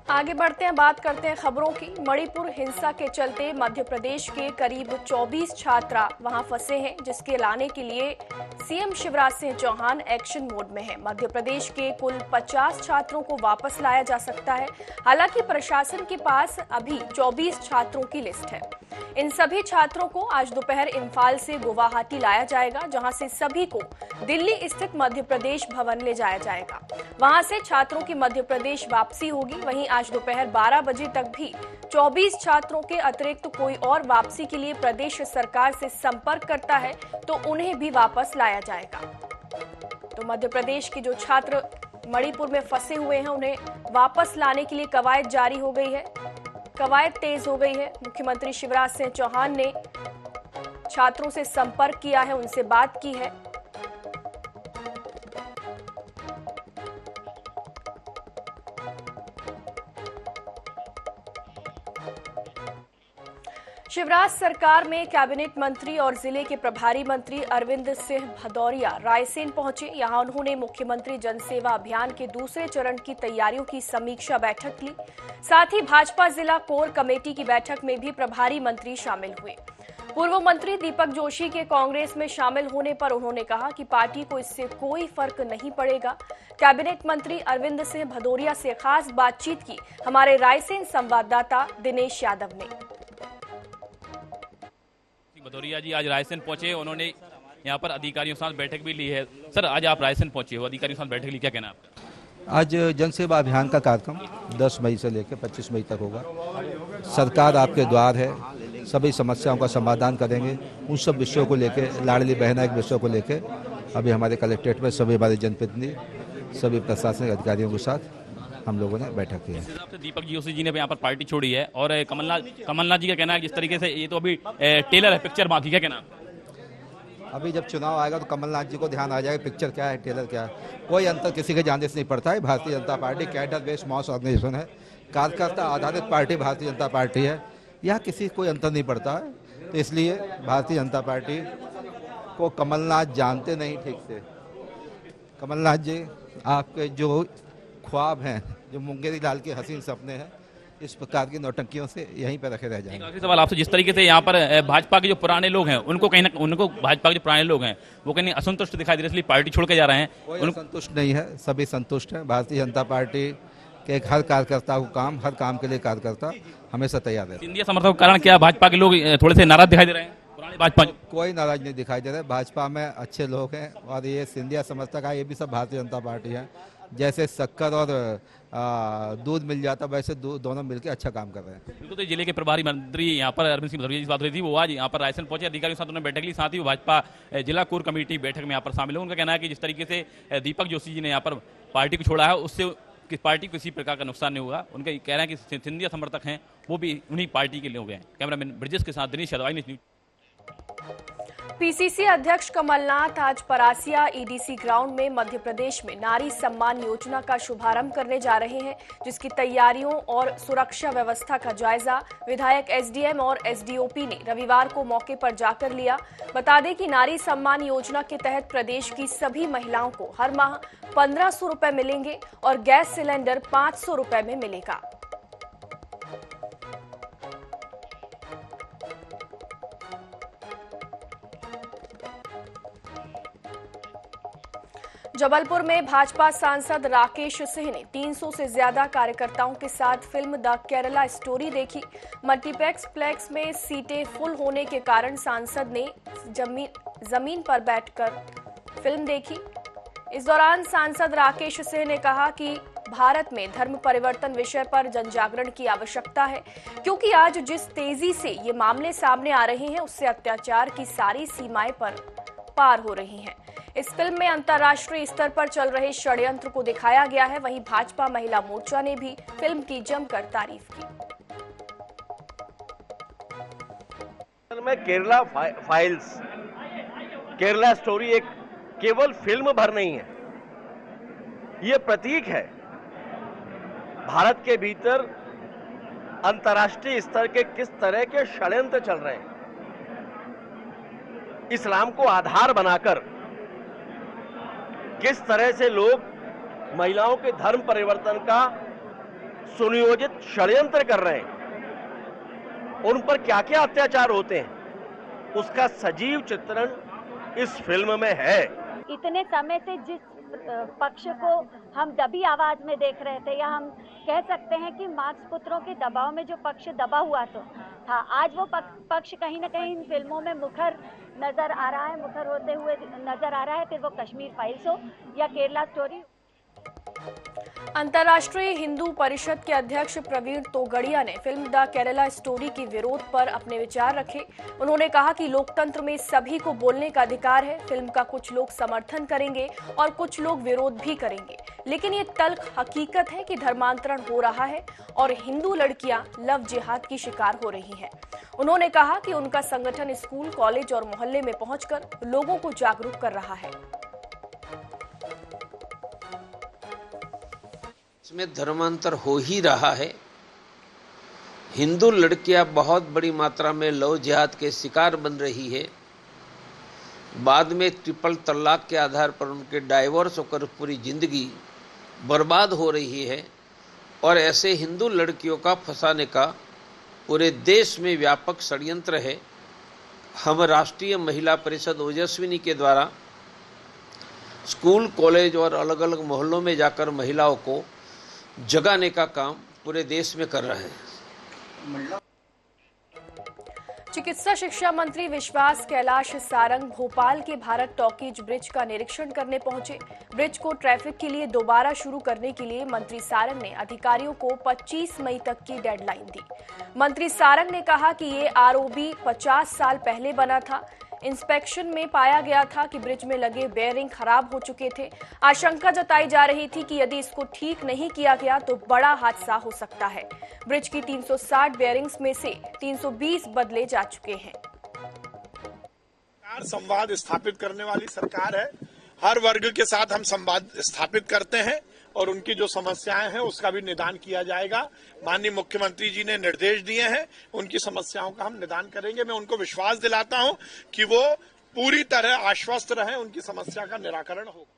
आगे बढ़ते हैं, बात करते हैं खबरों की। मणिपुर हिंसा के चलते मध्य प्रदेश के करीब 24 छात्रा वहां फंसे हैं, जिसके लाने के लिए CM Shivraj Singh Chouhan action mode में हैं। मध्य प्रदेश के कुल 50 छात्रों को वापस लाया जा सकता है। हालांकि प्रशासन के पास अभी 24 छात्रों की लिस्ट है। इन सभी छात्रों को आज दोपहर इम्फाल से गुवाहाटी लाया जाएगा, जहां से सभी को दिल्ली स्थित मध्य प्रदेश भवन ले जाया जाएगा। वहां से छात्रों की मध्य प्रदेश वापसी होगी। वहीं आज दोपहर 12 बजे तक भी 24 छात्रों के अतिरिक्त कोई और वापसी के लिए प्रदेश सरकार से संपर्क करता है तो उन्हें भी वापस लाया जाएगा। तो मध्य प्रदेश के जो छात्र मणिपुर में फंसे हुए हैं, उन्हें वापस लाने के लिए कवायद जारी हो गई है, कवायद तेज हो गई है। मुख्यमंत्री शिवराज सिंह चौहान ने छात्रों से संपर्क किया है, उनसे बात की है। शिवराज सरकार में कैबिनेट मंत्री और जिले के प्रभारी मंत्री अरविंद सिंह भदौरिया रायसेन पहुंचे। यहां उन्होंने मुख्यमंत्री जनसेवा अभियान के दूसरे चरण की तैयारियों की समीक्षा बैठक ली। साथ ही भाजपा जिला कोर कमेटी की बैठक में भी प्रभारी मंत्री शामिल हुए। पूर्व मंत्री दीपक जोशी के कांग्रेस में शामिल होने पर उन्होंने कहा कि पार्टी को इससे कोई फर्क नहीं पड़ेगा। कैबिनेट मंत्री अरविंद सिंह भदौरिया से खास बातचीत की हमारे रायसेन संवाददाता दिनेश यादव ने। भदौरिया जी आज रायसेन पहुंचे, उन्होंने यहाँ पर अधिकारियों के साथ बैठक भी ली है। सर, आज आप रायसेन पहुंचे हो, अधिकारियों के साथ बैठक ली, क्या कहना है आपका? आज जनसेवा अभियान का कार्यक्रम 10 मई से लेकर 25 मई तक होगा। सरकार आपके द्वार है, सभी समस्याओं का समाधान करेंगे। उन सब विषयों को लेकर, लाडली बहना एक विषयों को लेकर अभी हमारे कलेक्ट्रेट में सभी हमारे जनप्रतिनिधि, सभी प्रशासनिक अधिकारियों के साथ हम लोगों ने बैठक की है। दीपक जोशी जी ने यहाँ पर पार्टी छोड़ी है और कमलनाथ जी का कहना है जिस तरीके से ये तो अभी टेलर है, पिक्चर बाकी, क्या कहना? अभी जब चुनाव आएगा तो कमलनाथ जी को ध्यान आ जाएगा पिक्चर क्या है, टेलर क्या है। कोई अंतर किसी के जानने से नहीं पड़ता है। Bharatiya Janata party cadre based मास ऑर्गेनाइजेशन है, कार्यकर्ता आधारित पार्टी भारतीय जनता पार्टी है। यहाँ किसी कोई अंतर नहीं पड़ता है। तो इसलिए भारतीय जनता पार्टी को कमलनाथ जानते नहीं ठीक से। कमलनाथ जी, आपके जो ख्वाब हैं, जो मुंगेरी लाल के हसीन सपने हैं, इस प्रकार की नौटंकियों से यहीं पर रखे रह जाएंगे। आखिरी सवाल आपसे, जिस तरीके से यहाँ पर भाजपा के जो पुराने लोग हैं उनको भाजपा के जो पुराने लोग हैं वो कहीं असंतुष्ट दिखाई दे रहे, इसलिए पार्टी छोड़ के जा रहे हैं। कोई संतुष्ट नहीं है, सभी संतुष्ट हैं। भारतीय जनता पार्टी के हर कार्यकर्ता को हर काम के लिए कार्यकर्ता हमेशा तैयार है। सिंधिया समर्थकों के कारण क्या भाजपा के लोग थोड़े से नाराज दिखाई दे रहे हैं? पुराने भाजपा कोई नाराज नहीं दिखाई दे रहा है। भाजपा में अच्छे लोग हैं और ये सिंधिया समर्थक है, ये भी सब भारतीय जनता पार्टी है। जैसे शक्कर और दूध मिल जाता, वैसे दोनों मिलकर अच्छा काम कर रहे हैं। बिल्कुल। तो जिले के प्रभारी मंत्री यहाँ पर अरविंद सिंह भदौरिया जी बात रही थी, वो आज यहाँ पर रायसेन पहुंचे, अधिकारियों के साथ उन्होंने बैठक ली। साथ ही भाजपा जिला कोर कमेटी बैठक में यहाँ पर शामिल है। उनका कहना है कि जिस तरीके से दीपक जोशी जी ने यहाँ पर पार्टी को छोड़ा है, उससे पार्टी को किसी प्रकार का नुकसान नहीं हुआ। उनका कह रहे हैं कि सिंधिया समर्थक हैं वो भी उन्हीं पार्टी के लोग हैं। कैमरामैन ब्रिजेश के साथ दिनेश यादव। पीसीसी अध्यक्ष कमलनाथ आज परासिया ईडीसी ग्राउंड में मध्य प्रदेश में नारी सम्मान योजना का शुभारंभ करने जा रहे हैं, जिसकी तैयारियों और सुरक्षा व्यवस्था का जायजा विधायक एसडीएम और एसडीओपी ने रविवार को मौके पर जाकर लिया। बता दें कि नारी सम्मान योजना के तहत प्रदेश की सभी महिलाओं को हर माह 1500 रुपए मिलेंगे और गैस सिलेंडर 500 रुपए में मिलेगा। जबलपुर में भाजपा सांसद राकेश सिंह ने 300 से ज्यादा कार्यकर्ताओं के साथ फिल्म द केरला स्टोरी देखी। मल्टीप्लेक्स में सीटें फुल होने के कारण सांसद ने जमीन पर बैठकर फिल्म देखी। इस दौरान सांसद राकेश सिंह ने कहा कि भारत में धर्म परिवर्तन विषय पर जनजागरण की आवश्यकता है, क्योंकि आज जिस तेजी से ये मामले सामने आ रहे हैं, उससे अत्याचार की सारी सीमाएं पार हो रही हैं। इस फिल्म में अंतर्राष्ट्रीय स्तर पर चल रहे षड्यंत्र को दिखाया गया है। वहीं भाजपा महिला मोर्चा ने भी फिल्म की जमकर तारीफ की। में केरला फाइल्स, केरला स्टोरी एक केवल फिल्म भर नहीं है, ये प्रतीक है भारत के भीतर अंतर्राष्ट्रीय स्तर के किस तरह के षड्यंत्र चल रहे हैं। इस्लाम को आधार बनाकर किस तरह से लोग महिलाओं के धर्म परिवर्तन का सुनियोजित षड्यंत्र कर रहे हैं, उन पर क्या क्या अत्याचार होते हैं, उसका सजीव चित्रण इस फिल्म में है। इतने समय से जिस पक्ष को हम दबी आवाज में देख रहे थे, या हम कह सकते हैं कि मार्क्स पुत्रों के दबाव में जो पक्ष दबा हुआ था, आज वो पक्ष कहीं ना कहीं इन फिल्मों में मुखर नजर आ रहा है, मुखर होते हुए नजर आ रहा है। फिर वो कश्मीर फाइल्स हो या केरला स्टोरी। अंतर्राष्ट्रीय हिंदू परिषद के अध्यक्ष प्रवीण तोगड़िया ने फिल्म द केरला स्टोरी के विरोध पर अपने विचार रखे। उन्होंने कहा कि लोकतंत्र में सभी को बोलने का अधिकार है। फिल्म का कुछ लोग समर्थन करेंगे और कुछ लोग विरोध भी करेंगे, लेकिन ये तल्ख हकीकत है कि धर्मांतरण हो रहा है और हिंदू लड़कियां लव जिहाद की शिकार हो रही हैं। उन्होंने कहा कि उनका संगठन स्कूल, कॉलेज और मोहल्ले में पहुंचकर लोगों को जागरूक कर रहा है। इसमें धर्मांतर हो ही रहा है। हिंदू लड़कियां बहुत बड़ी मात्रा में लव जिहाद के शिकार बन रही है। बाद में ट्रिपल तलाक के आधार पर उनके डाइवोर्स होकर पूरी जिंदगी बर्बाद हो रही है। और ऐसे हिंदू लड़कियों का फंसाने का पूरे देश में व्यापक षड्यंत्र है। हम राष्ट्रीय महिला परिषद ओजस्विनी के द्वारा स्कूल, कॉलेज और अलग अलग मोहल्लों में जाकर महिलाओं को जगाने का काम पूरे देश में कर रहे हैं। चिकित्सा शिक्षा मंत्री विश्वास कैलाश सारंग भोपाल के भारत टॉकीज ब्रिज का निरीक्षण करने पहुंचे। ब्रिज को ट्रैफिक के लिए दोबारा शुरू करने के लिए मंत्री सारंग ने अधिकारियों को 25 मई तक की डेडलाइन दी। मंत्री सारंग ने कहा कि ये आरओबी 50 साल पहले बना था। इंस्पेक्शन में पाया गया था कि ब्रिज में लगे बेयरिंग खराब हो चुके थे। आशंका जताई जा रही थी कि यदि इसको ठीक नहीं किया गया तो बड़ा हादसा हो सकता है। ब्रिज की 360 बेयरिंग्स में से 320 बदले जा चुके हैं। संवाद स्थापित करने वाली सरकार है। हर वर्ग के साथ हम संवाद स्थापित करते हैं और उनकी जो समस्याएं हैं उसका भी निदान किया जाएगा। माननीय मुख्यमंत्री जी ने निर्देश दिए हैं, उनकी समस्याओं का हम निदान करेंगे। मैं उनको विश्वास दिलाता हूं कि वो पूरी तरह आश्वस्त रहें, उनकी समस्या का निराकरण होगा।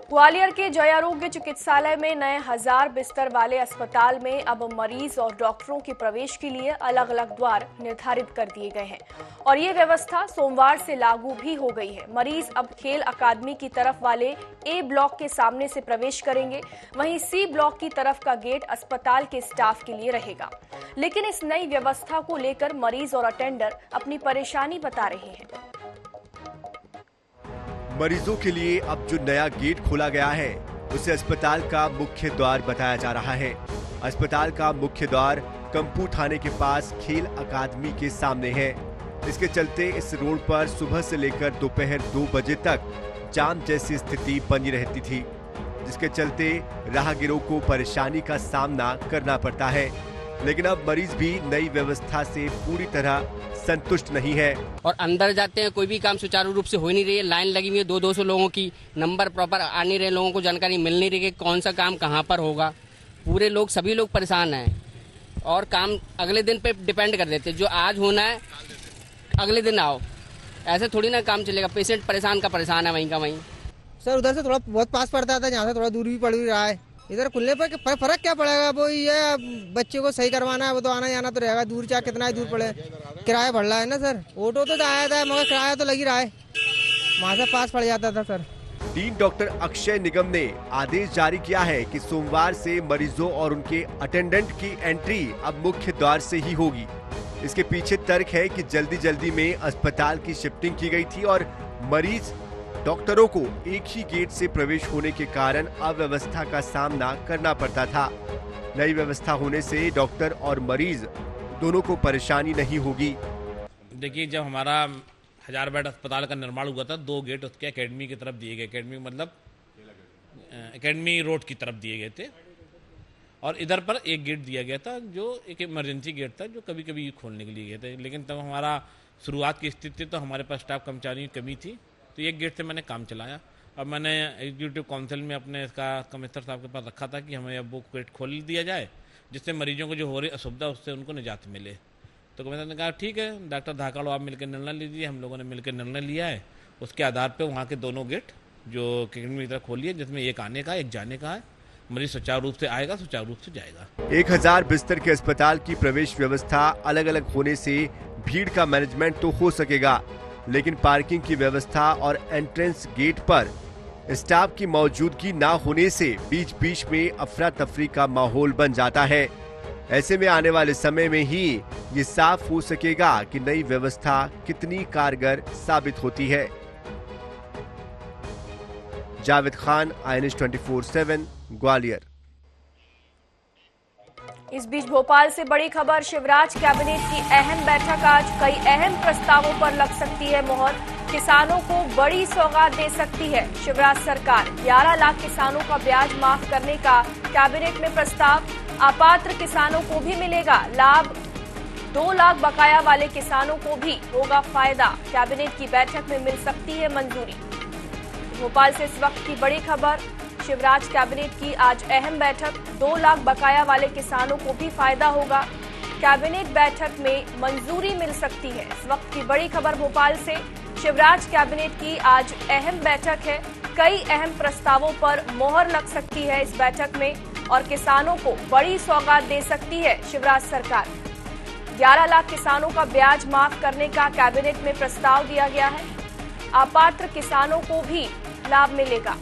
ग्वालियर के जयारोग्य चिकित्सालय में नए 1000 बिस्तर वाले अस्पताल में अब मरीज और डॉक्टरों के प्रवेश के लिए अलग अलग द्वार निर्धारित कर दिए गए हैं और ये व्यवस्था सोमवार से लागू भी हो गई है। मरीज अब खेल अकादमी की तरफ वाले ए ब्लॉक के सामने से प्रवेश करेंगे, वहीं सी ब्लॉक की तरफ का गेट अस्पताल के स्टाफ के लिए रहेगा। लेकिन इस नई व्यवस्था को लेकर मरीज और अटेंडर अपनी परेशानी बता रहे हैं। मरीजों के लिए अब जो नया गेट खोला गया है उसे अस्पताल का मुख्य द्वार बताया जा रहा है। अस्पताल का मुख्य द्वार कंपू थाने के पास खेल अकादमी के सामने है। इसके चलते इस रोड पर सुबह से लेकर दोपहर 2 बजे तक जाम जैसी स्थिति बनी रहती थी, जिसके चलते राहगीरों को परेशानी का सामना करना पड़ता है। लेकिन अब मरीज भी नई व्यवस्था से पूरी तरह संतुष्ट नहीं है। और अंदर जाते हैं, कोई भी काम सुचारू रूप से हो नहीं रही है। लाइन लगी हुई है 200 लोगों की, नंबर प्रॉपर आ नहीं रहे, लोगों को जानकारी मिल नहीं रही है कौन सा काम कहां पर होगा। पूरे लोग, सभी लोग परेशान हैं और काम अगले दिन पे डिपेंड कर देते। जो आज होना है अगले दिन आओ, ऐसे थोड़ी ना काम चलेगा। पेशेंट परेशान का परेशान है वहीं का वहीं। सर उधर से थोड़ा बहुत पास पड़ता था, यहाँ से थोड़ा दूर भी पड़ भी रहा है। इधर खुलने पर फर्क क्या पड़ेगा? वो ये बच्चे को सही करवाना है, वो तो आना जाना तो रहेगा। दूर चाहे कितना ही दूर पड़े, किराया बढ़ रहा है ना सर। ऑटो तो आया था मगर किराया तो लग ही रहा है, वहाँ से पास पड़ जाता था सर। डीन डॉक्टर अक्षय निगम ने आदेश जारी किया है कि सोमवार से मरीजों और उनके अटेंडेंट की एंट्री अब मुख्य द्वार से ही होगी। इसके पीछे तर्क है कि जल्दी में अस्पताल की शिफ्टिंग की गई थी और मरीज डॉक्टरों को एक ही गेट से प्रवेश होने के कारण अव्यवस्था का सामना करना पड़ता था। नई व्यवस्था होने से डॉक्टर और मरीज दोनों को परेशानी नहीं होगी। देखिए, जब हमारा 1000 बेड अस्पताल का निर्माण हुआ था, 2 गेट उसके एकेडमी की तरफ दिए गए। एकेडमी मतलब एकेडमी रोड की तरफ दिए गए थे और इधर पर एक गेट दिया गया था जो एक इमरजेंसी गेट था, जो कभी कभी खोलने के लिए गए थे। लेकिन तब हमारा शुरुआत की स्थिति तो हमारे पास स्टाफ कर्मचारियों की कमी थी, तो एक गेट से मैंने काम चलाया। अब मैंने एग्जीक्यूटिव काउंसिल में अपने इसका कमिश्नर साहब के पास रखा था कि हमें अब वो गेट खोल दिया जाए, जिससे मरीजों को जो हो रही असुविधा उससे उनको निजात मिले। तो कमिश्नर ने कहा ठीक है डॉक्टर धाकाड़ो आप मिलकर निर्णय लीजिए। हम लोगों ने मिलकर निर्णय लिया है। उसके आधार पर वहाँ के दोनों गेट जो एकेडमी की तरफ खोली है, जिसमें एक आने का एक जाने का है। मरीज सुचारू रूप से आएगा, सुचारू रूप से जाएगा। 1000 बिस्तर के अस्पताल की प्रवेश व्यवस्था अलग अलग होने से भीड़ का मैनेजमेंट तो हो सकेगा, लेकिन पार्किंग की व्यवस्था और एंट्रेंस गेट पर स्टाफ की मौजूदगी ना होने से बीच बीच में अफरा तफरी का माहौल बन जाता है। ऐसे में आने वाले समय में ही ये साफ हो सकेगा कि नई व्यवस्था कितनी कारगर साबित होती है। जावेद खान, INS 24/7, ग्वालियर। इस बीच भोपाल से बड़ी खबर, शिवराज कैबिनेट की अहम बैठक आज, कई अहम प्रस्तावों पर लग सकती है मोहर, किसानों को बड़ी सौगात दे सकती है शिवराज सरकार। 11 लाख किसानों का ब्याज माफ करने का कैबिनेट में प्रस्ताव, अपात्र किसानों को भी मिलेगा लाभ, 2 लाख बकाया वाले किसानों को भी होगा फायदा, कैबिनेट की बैठक में मिल सकती है मंजूरी। भोपाल से इस वक्त की बड़ी खबर, शिवराज कैबिनेट की आज अहम बैठक, 2 लाख बकाया वाले किसानों को भी फायदा होगा, कैबिनेट बैठक में मंजूरी मिल सकती है। इस वक्त की बड़ी खबर भोपाल से, शिवराज कैबिनेट की आज अहम बैठक है, कई अहम प्रस्तावों पर मोहर लग सकती है इस बैठक में और किसानों को बड़ी सौगात दे सकती है शिवराज सरकार। 11 लाख किसानों का ब्याज माफ करने का कैबिनेट में प्रस्ताव दिया गया है, अपात्र किसानों को भी लाभ मिलेगा।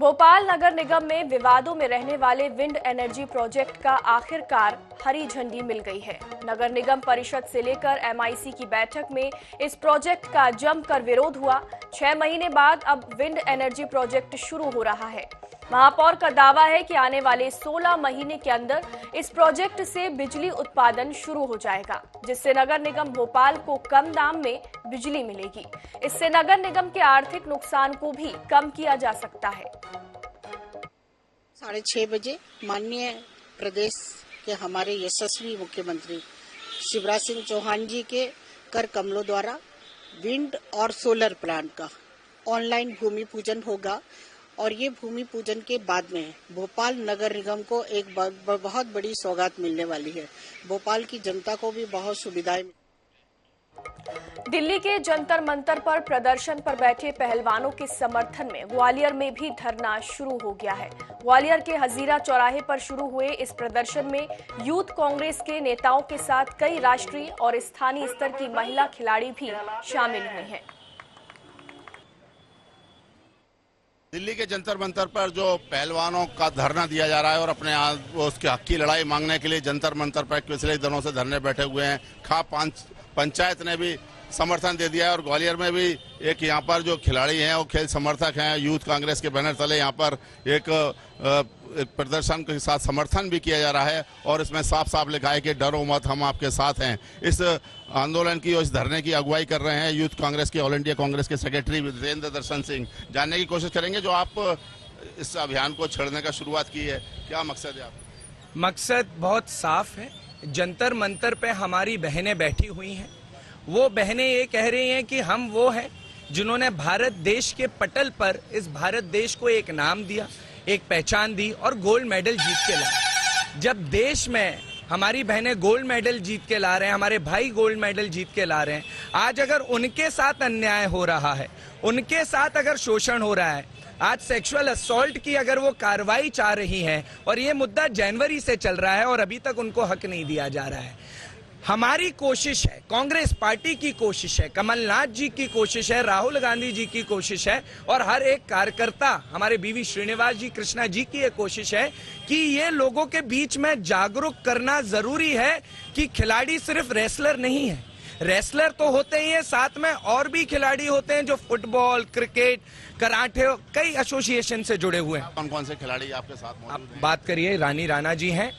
भोपाल नगर निगम में विवादों में रहने वाले विंड एनर्जी प्रोजेक्ट का आखिरकार हरी झंडी मिल गई है। नगर निगम परिषद से लेकर MIC की बैठक में इस प्रोजेक्ट का जमकर विरोध हुआ। 6 महीने बाद अब विंड एनर्जी प्रोजेक्ट शुरू हो रहा है। महापौर का दावा है कि आने वाले 16 महीने के अंदर इस प्रोजेक्ट से बिजली उत्पादन शुरू हो जाएगा, जिससे नगर निगम भोपाल को कम दाम में बिजली मिलेगी। इससे नगर निगम के आर्थिक नुकसान को भी कम किया जा सकता है। 6:30 बजे माननीय प्रदेश के हमारे यशस्वी मुख्यमंत्री शिवराज सिंह चौहान जी के कर कमलों द्वारा विंड और सोलर प्लांट का ऑनलाइन भूमि पूजन होगा और ये भूमि पूजन के बाद में भोपाल नगर निगम को एक बहुत बड़ी सौगात मिलने वाली है। भोपाल की जनता को भी बहुत सुविधाएं। दिल्ली के जंतर मंतर पर प्रदर्शन पर बैठे पहलवानों के समर्थन में ग्वालियर में भी धरना शुरू हो गया है। ग्वालियर के हजीरा चौराहे पर शुरू हुए इस प्रदर्शन में यूथ कांग्रेस के नेताओं के साथ कई राष्ट्रीय और स्थानीय स्तर की महिला खिलाड़ी भी शामिल हुए हैं। दिल्ली के जंतर मंतर पर जो पहलवानों का धरना दिया जा रहा है और अपने उसके हक की लड़ाई मांगने के लिए जंतर मंतर पर पिछले दिनों से धरने बैठे हुए हैं। खाप पंचायत ने भी समर्थन दे दिया है और ग्वालियर में भी एक यहाँ पर जो खिलाड़ी हैं वो खेल समर्थक हैं, यूथ कांग्रेस के बैनर तले यहाँ पर एक प्रदर्शन के साथ समर्थन भी किया जा रहा है और इसमें साफ साफ लिखा है कि डरो मत, हम आपके साथ हैं। इस आंदोलन की और इस धरने की अगुवाई कर रहे हैं यूथ कांग्रेस के ऑल इंडिया कांग्रेस के सेक्रेटरी वीरेंद्र दर्शन सिंह। जानने की कोशिश करेंगे जो आप इस अभियान को छेड़ने का शुरुआत की है, क्या मकसद है आपका? मकसद बहुत साफ है। जंतर मंतर पे हमारी बहनें बैठी हुई हैं, वो बहनें ये कह रही हैं कि हम वो हैं जिन्होंने भारत देश के पटल पर इस भारत देश को एक नाम दिया, एक पहचान दी और गोल्ड मेडल जीत के लाए। जब देश में हमारी बहनें गोल्ड मेडल जीत के ला रहे हैं, हमारे भाई गोल्ड मेडल जीत के ला रहे हैं, आज अगर उनके साथ अन्याय हो रहा है, उनके साथ अगर शोषण हो रहा है, आज सेक्सुअल असॉल्ट की अगर वो कार्रवाई चाह रही है और ये मुद्दा जनवरी से चल रहा है और अभी तक उनको हक नहीं दिया जा रहा है। हमारी कोशिश है, कांग्रेस पार्टी की कोशिश है, कमलनाथ जी की कोशिश है, राहुल गांधी जी की कोशिश है और हर एक कार्यकर्ता, हमारे बीवी श्रीनिवास जी, कृष्णा जी की ये कोशिश है कि ये लोगों के बीच में जागरूक करना जरूरी है कि खिलाड़ी सिर्फ रेसलर नहीं है। रेसलर तो होते ही हैं, साथ में और भी खिलाड़ी होते हैं जो फुटबॉल, क्रिकेट, कराटे, कई एसोसिएशन से जुड़े हुए हैं। कौन कौन से खिलाड़ी आपके साथ मौजूद हैं? बात करिए, रानी राणा जी हैं।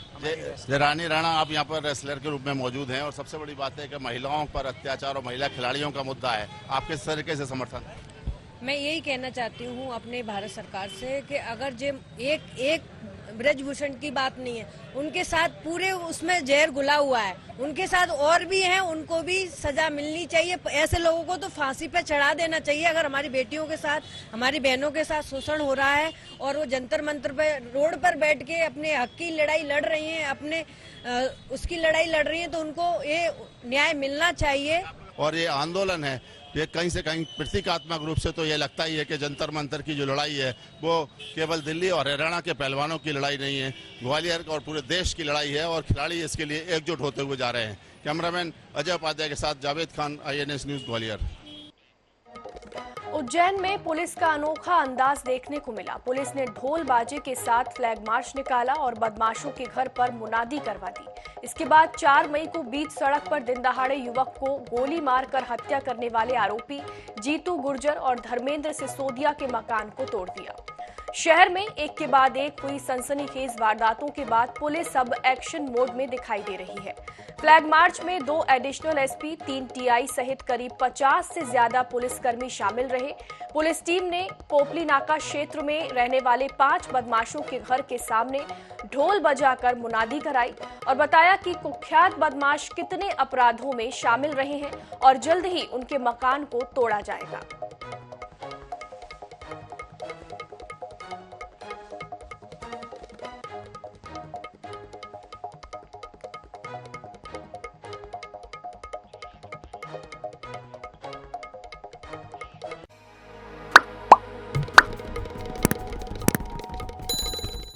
रानी राणा आप यहाँ पर रेसलर के रूप में मौजूद हैं और सबसे बड़ी बात है कि महिलाओं पर अत्याचार और महिला खिलाड़ियों का मुद्दा है, आप किस तरीके से समर्थन? मैं यही कहना चाहती हूँ अपने भारत सरकार से कि अगर जो एक ब्रजभूषण की बात नहीं है, उनके साथ पूरे उसमें जहर घुला हुआ है, उनके साथ और भी हैं, उनको भी सजा मिलनी चाहिए। ऐसे लोगों को तो फांसी पे चढ़ा देना चाहिए। अगर हमारी बेटियों के साथ, हमारी बहनों के साथ शोषण हो रहा है और वो जंतर मंतर पे रोड पर बैठ के अपने हक की लड़ाई लड़ रही हैं, अपने उसकी लड़ाई लड़ रही हैं, तो उनको ये न्याय मिलना चाहिए। और ये आंदोलन है ये कहीं से कहीं प्रतीकात्मक रूप से तो ये लगता ही है कि जंतर मंतर की जो लड़ाई है वो केवल दिल्ली और हरियाणा के पहलवानों की लड़ाई नहीं है, ग्वालियर और पूरे देश की लड़ाई है और खिलाड़ी इसके लिए एकजुट होते हुए जा रहे हैं। कैमरामैन अजय उपाध्याय के साथ जावेद खान, INS न्यूज ग्वालियर। उज्जैन में पुलिस का अनोखा अंदाज देखने को मिला। पुलिस ने ढोल बाजे के साथ फ्लैग मार्च निकाला और बदमाशों के घर पर मुनादी करवा दी। इसके बाद 4 मई को बीच सड़क पर दिन दहाड़े युवक को गोली मारकर हत्या करने वाले आरोपी जीतू गुर्जर और धर्मेंद्र सिसोदिया के मकान को तोड़ दिया। शहर में एक के बाद एक हुई सनसनीखेज वारदातों के बाद पुलिस अब एक्शन मोड में दिखाई दे रही है। फ्लैग मार्च में 2 एडिशनल SP, 3 TI सहित करीब 50 से ज्यादा पुलिसकर्मी शामिल रहे। पुलिस टीम ने पोपली नाका क्षेत्र में रहने वाले 5 बदमाशों के घर के सामने ढोल बजाकर मुनादी कराई और बताया कि कुख्यात बदमाश कितने अपराधों में शामिल रहे हैं और जल्द ही उनके मकान को तोड़ा जाएगा।